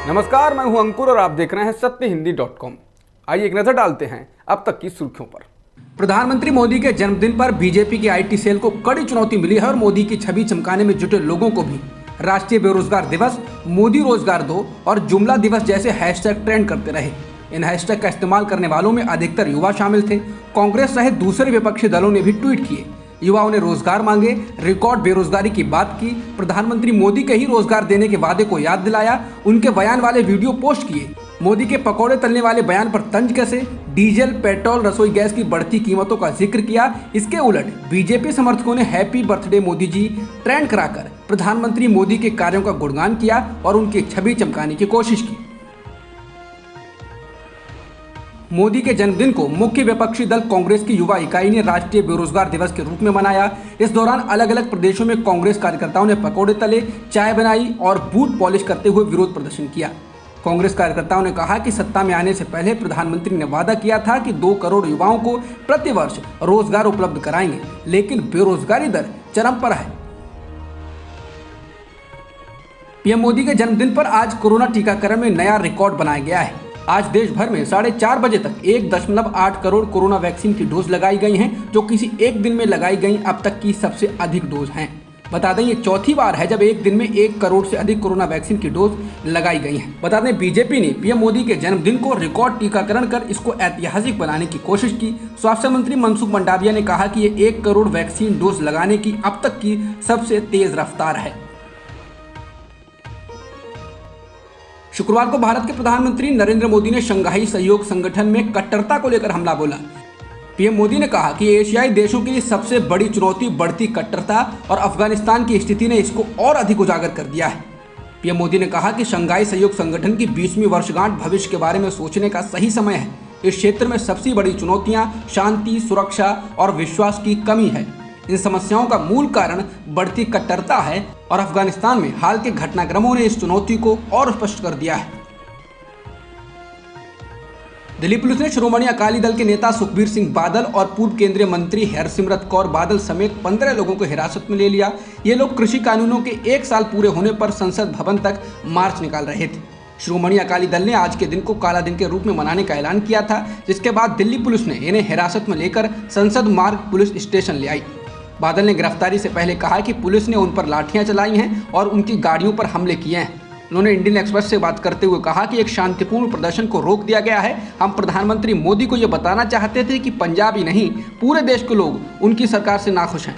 नमस्कार, मैं हूं अंकुर और आप देख रहे हैं सत्यहिंदी.com। आइए एक नजर डालते हैं अब तक की सुर्खियों पर। प्रधानमंत्री मोदी के जन्मदिन पर बीजेपी की आईटी सेल को कड़ी चुनौती मिली है और मोदी की छवि चमकाने में जुटे लोगों को भी राष्ट्रीय बेरोजगार दिवस, मोदी रोजगार दो और जुमला दिवस जैसे हैशटैग ट्रेंड करते रहे। इन हैशटैग का इस्तेमाल करने वालों में अधिकतर युवा शामिल थे। कांग्रेस सहित दूसरे विपक्षी दलों ने भी ट्वीट किए। युवाओं ने रोजगार मांगे, रिकॉर्ड बेरोजगारी की बात की, प्रधानमंत्री मोदी के ही रोजगार देने के वादे को याद दिलाया, उनके बयान वाले वीडियो पोस्ट किए। मोदी के पकौड़े तलने वाले बयान पर तंज कसे, डीजल, पेट्रोल, रसोई गैस की बढ़ती कीमतों का जिक्र किया। इसके उलट बीजेपी समर्थकों ने happy birthday Modi ji trend कराकर प्रधानमंत्री मोदी के कार्यों का गुणगान किया और उनकी छवि चमकाने की कोशिश की। मोदी के जन्मदिन को मुख्य विपक्षी दल कांग्रेस की युवा इकाई ने राष्ट्रीय बेरोजगार दिवस के रूप में मनाया। इस दौरान अलग अलग प्रदेशों में कांग्रेस कार्यकर्ताओं ने पकौड़े तले, चाय बनाई और बूथ पॉलिश करते हुए विरोध प्रदर्शन किया। कांग्रेस कार्यकर्ताओं ने कहा कि सत्ता में आने से पहले प्रधानमंत्री ने वादा किया था कि 2 करोड़ युवाओं को प्रतिवर्ष रोजगार उपलब्ध कराएंगे, लेकिन बेरोजगारी दर चरम पर है। पीएम मोदी के जन्मदिन पर आज कोरोना टीकाकरण में नया रिकॉर्ड बनाया गया है। आज देश भर में 4:30 बजे तक 1.8 करोड़ कोरोना वैक्सीन की डोज लगाई गई हैं, जो किसी एक दिन में लगाई गई अब तक की सबसे अधिक डोज हैं। बता दें ये चौथी बार है जब एक दिन में 1 करोड़ से अधिक कोरोना वैक्सीन की डोज लगाई गई है। बता दें बीजेपी ने पीएम मोदी के जन्मदिन को रिकॉर्ड टीकाकरण कर इसको ऐतिहासिक बनाने की कोशिश की। स्वास्थ्य मंत्री मनसुख मंडाविया ने कहा कि ये 1 करोड़ वैक्सीन डोज लगाने की अब तक की सबसे तेज रफ्तार है। शुक्रवार को भारत के प्रधानमंत्री नरेंद्र मोदी ने शंघाई सहयोग संगठन में कट्टरता को लेकर हमला बोला। पीएम मोदी ने कहा कि एशियाई देशों के लिए सबसे बड़ी चुनौती बढ़ती कट्टरता और अफगानिस्तान की स्थिति ने इसको और अधिक उजागर कर दिया है। पीएम मोदी ने कहा कि शंघाई सहयोग संगठन की 20वीं वर्षगांठ भविष्य के बारे में सोचने का सही समय है। इस क्षेत्र में सबसे बड़ी चुनौतियां शांति, सुरक्षा और विश्वास की कमी है। इन समस्याओं का मूल कारण बढ़ती कट्टरता है और अफगानिस्तान में हाल के घटनाक्रमों ने इस चुनौती को और स्पष्ट कर दिया है। दिल्ली पुलिस ने शिरोमणि अकाली दल के नेता सुखबीर सिंह बादल और पूर्व केंद्रीय मंत्री हरसिमरत कौर बादल समेत 15 लोगों को हिरासत में ले लिया। ये लोग कृषि कानूनों के 1 साल पूरे होने पर संसद भवन तक मार्च निकाल रहे थे। शिरोमणि अकाली दल ने आज के दिन को काला दिन के रूप में मनाने का ऐलान किया था, जिसके बाद दिल्ली पुलिस ने इन्हें हिरासत में लेकर संसद मार्ग पुलिस स्टेशन ले आई। बादल ने गिरफ्तारी से पहले कहा कि पुलिस ने उन पर लाठियां चलाई हैं और उनकी गाड़ियों पर हमले किए हैं। उन्होंने इंडियन एक्सप्रेस से बात करते हुए कहा कि एक शांतिपूर्ण प्रदर्शन को रोक दिया गया है। हम प्रधानमंत्री मोदी को यह बताना चाहते थे कि पंजाब ही नहीं, पूरे देश के लोग उनकी सरकार से नाखुश हैं।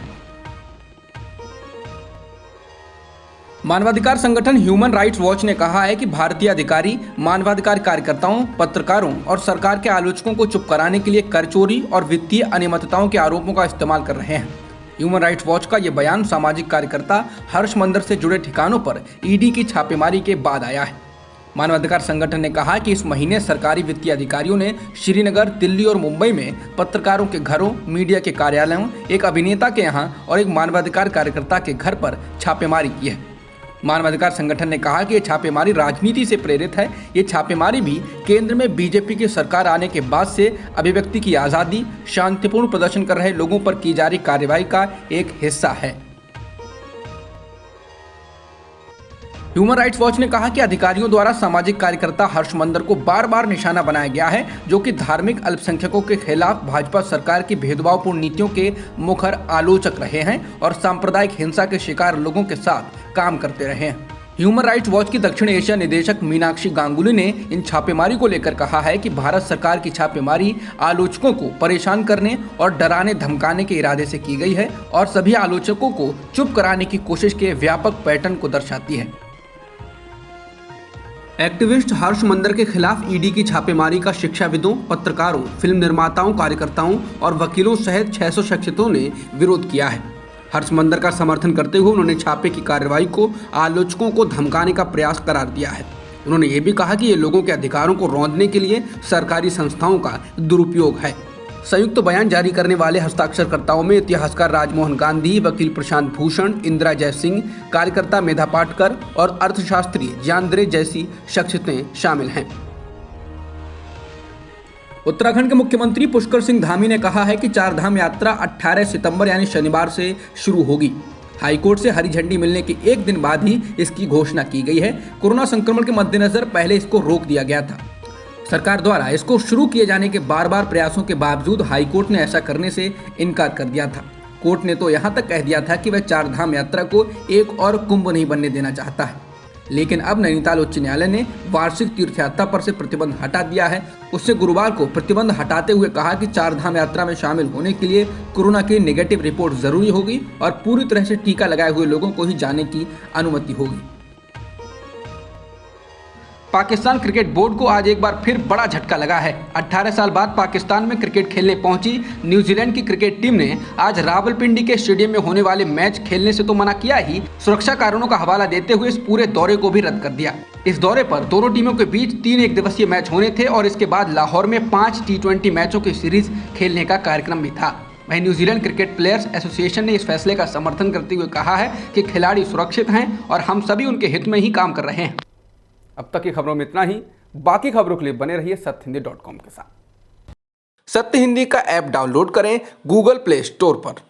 मानवाधिकार संगठन ह्यूमन राइट्स वॉच ने कहा है कि भारतीय अधिकारी मानवाधिकार कार्यकर्ताओं, पत्रकारों और सरकार के आलोचकों को चुप कराने के लिए कर चोरी और वित्तीय अनियमितताओं के आरोपों का इस्तेमाल कर रहे हैं। ह्यूमन राइट्स वॉच का यह बयान सामाजिक कार्यकर्ता हर्ष मंदर से जुड़े ठिकानों पर ईडी की छापेमारी के बाद आया है। मानवाधिकार संगठन ने कहा कि इस महीने सरकारी वित्तीय अधिकारियों ने श्रीनगर, दिल्ली और मुंबई में पत्रकारों के घरों, मीडिया के कार्यालयों, एक अभिनेता के यहाँ और एक मानवाधिकार कार्यकर्ता के घर पर छापेमारी की है। मानवाधिकार संगठन ने कहा कि ये छापेमारी राजनीति से प्रेरित है। ये छापेमारी भी केंद्र में बीजेपी की सरकार आने के बाद से अभिव्यक्ति की आज़ादी, शांतिपूर्ण प्रदर्शन कर रहे लोगों पर की जा रही कार्रवाई का एक हिस्सा है। ह्यूमन राइट्स वॉच ने कहा कि अधिकारियों द्वारा सामाजिक कार्यकर्ता हर्ष मंदर को बार बार निशाना बनाया गया है, जो कि धार्मिक अल्पसंख्यकों के खिलाफ भाजपा सरकार की भेदभावपूर्ण नीतियों के मुखर आलोचक रहे हैं और सांप्रदायिक हिंसा के शिकार लोगों के साथ काम करते रहे हैं। ह्यूमन राइट्स वॉच की दक्षिण एशिया निदेशक मीनाक्षी गांगुली ने इन छापेमारी को लेकर कहा है कि भारत सरकार की छापेमारी आलोचकों को परेशान करने और डराने धमकाने के इरादे से की गई है और सभी आलोचकों को चुप कराने की कोशिश के व्यापक पैटर्न को दर्शाती है। एक्टिविस्ट हर्ष मंदर के खिलाफ ईडी की छापेमारी का शिक्षाविदों, पत्रकारों, फिल्म निर्माताओं, कार्यकर्ताओं और वकीलों सहित 600 शख्सियतों ने विरोध किया है। हर्ष मंदर का समर्थन करते हुए उन्होंने छापे की कार्रवाई को आलोचकों को धमकाने का प्रयास करार दिया है। उन्होंने ये भी कहा कि ये लोगों के अधिकारों को रौंदने के लिए सरकारी संस्थाओं का दुरुपयोग है। संयुक्त बयान जारी करने वाले हस्ताक्षरकर्ताओं में इतिहासकार राजमोहन गांधी, वकील प्रशांत भूषण, इंदिरा जयसिंह, कार्यकर्ता मेधा पाटकर और अर्थशास्त्री ज्ञानद्रे जैसी शख्सियतें शामिल हैं। उत्तराखंड के मुख्यमंत्री पुष्कर सिंह धामी ने कहा है कि 4 धाम यात्रा 18 सितंबर यानी शनिवार से शुरू होगी। हाईकोर्ट से हरी झंडी मिलने के एक दिन बाद ही इसकी घोषणा की गई है। कोरोना संक्रमण के मद्देनजर पहले इसको रोक दिया गया था। सरकार द्वारा इसको शुरू किए जाने के बार बार प्रयासों के बावजूद हाईकोर्ट ने ऐसा करने से इनकार कर दिया था। कोर्ट ने तो यहाँ तक कह दिया था कि वह चार धाम यात्रा को एक और कुंभ नहीं बनने देना चाहता है। लेकिन अब नैनीताल उच्च न्यायालय ने वार्षिक तीर्थ यात्रा पर से प्रतिबंध हटा दिया है। उससे गुरुवार को प्रतिबंध हटाते हुए कहा कि चार धाम यात्रा में शामिल होने के लिए कोरोना की नेगेटिव रिपोर्ट जरूरी होगी और पूरी तरह से टीका लगाए हुए लोगों को ही जाने की अनुमति होगी। पाकिस्तान क्रिकेट बोर्ड को आज एक बार फिर बड़ा झटका लगा है। 18 साल बाद पाकिस्तान में क्रिकेट खेलने पहुंची न्यूजीलैंड की क्रिकेट टीम ने आज रावलपिंडी के स्टेडियम में होने वाले मैच खेलने से तो मना किया ही, सुरक्षा कारणों का हवाला देते हुए इस पूरे दौरे को भी रद्द कर दिया। इस दौरे पर दोनों टीमों के बीच 3 एकदिवसीय मैच होने थे और इसके बाद लाहौर में 5 T20 मैचों की सीरीज खेलने का कार्यक्रम भी था। वहीं न्यूजीलैंड क्रिकेट प्लेयर्स एसोसिएशन ने इस फैसले का समर्थन करते हुए कहा है कि खिलाड़ी सुरक्षित हैं और हम सभी उनके हित में ही काम कर रहे हैं। अब तक की खबरों में इतना ही। बाकी खबरों के लिए बने रहिए सत्यहिंदी.com के साथ। सत्य हिंदी का ऐप डाउनलोड करें गूगल प्ले स्टोर पर।